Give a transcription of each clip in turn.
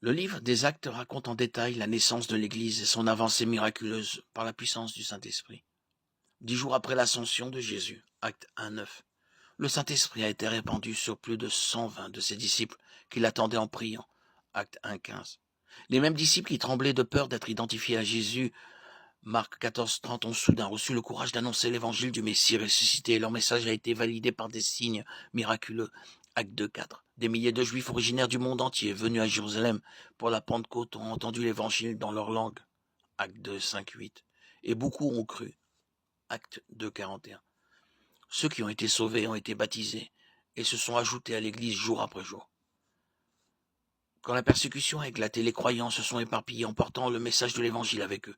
Le livre des Actes raconte en détail la naissance de l'Église et son avancée miraculeuse par la puissance du Saint-Esprit. 10 jours après l'ascension de Jésus, Acte 1:9, le Saint-Esprit a été répandu sur plus de 120 de ses disciples qui l'attendaient en priant, Acte 1:15. Les mêmes disciples qui tremblaient de peur d'être identifiés à Jésus, Marc 14:30, ont soudain reçu le courage d'annoncer l'évangile du Messie ressuscité. Leur message a été validé par des signes miraculeux. Acte 2:4. Des milliers de Juifs originaires du monde entier venus à Jérusalem pour la Pentecôte ont entendu l'évangile dans leur langue. Acte 2:5-8. Et beaucoup ont cru. Acte 2:41. Ceux qui ont été sauvés ont été baptisés et se sont ajoutés à l'Église jour après jour. Quand la persécution a éclaté, les croyants se sont éparpillés en portant le message de l'Évangile avec eux,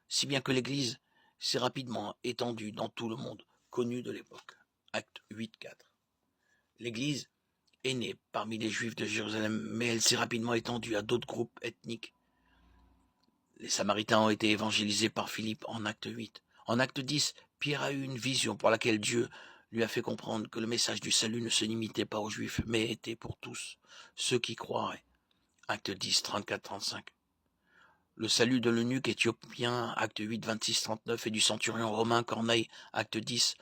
si bien que l'Église s'est rapidement étendue dans tout le monde connu de l'époque. Acte 8:4. L'Église est née parmi les Juifs de Jérusalem, mais elle s'est rapidement étendue à d'autres groupes ethniques. Les Samaritains ont été évangélisés par Philippe en Acte 8. En Acte 10, Pierre a eu une vision pour laquelle Dieu lui a fait comprendre que le message du salut ne se limitait pas aux Juifs, mais était pour tous, ceux qui croiraient. Acte 10, 34-35. Le salut de l'eunuque éthiopien, Acte 8, 26-39, et du centurion romain Corneille, Acte 10,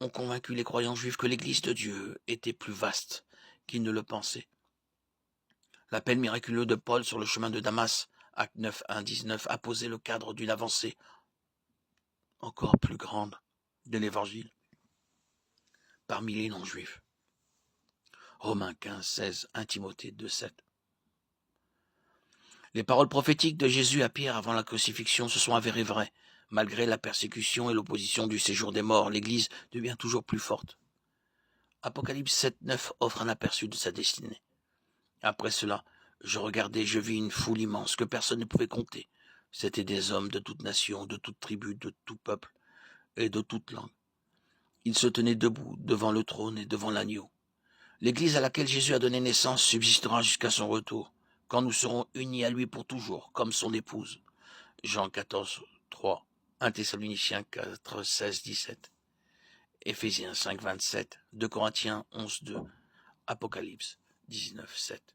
ont convaincu les croyants juifs que l'Église de Dieu était plus vaste qu'ils ne le pensaient. L'appel miraculeux de Paul sur le chemin de Damas, Acte 9, 1-19, a posé le cadre d'une avancée encore plus grande de l'Évangile parmi les non-juifs. Romains 15, 16, 1 Timothée 2, 7. Les paroles prophétiques de Jésus à Pierre avant la crucifixion se sont avérées vraies. Malgré la persécution et l'opposition du séjour des morts, l'Église devient toujours plus forte. Apocalypse 7, 9 offre un aperçu de sa destinée. Après cela, je regardais, je vis une foule immense que personne ne pouvait compter. C'étaient des hommes de toute nation, de toute tribu, de tout peuple et de toute langue. Ils se tenaient debout devant le trône et devant l'agneau. L'Église à laquelle Jésus a donné naissance subsistera jusqu'à son retour, quand nous serons unis à lui pour toujours, comme son épouse. Jean 14, 3, 1 Thessaloniciens 4, 16, 17, Éphésiens 5, 27, 2 Corinthiens 11, 2, Apocalypse 19, 7.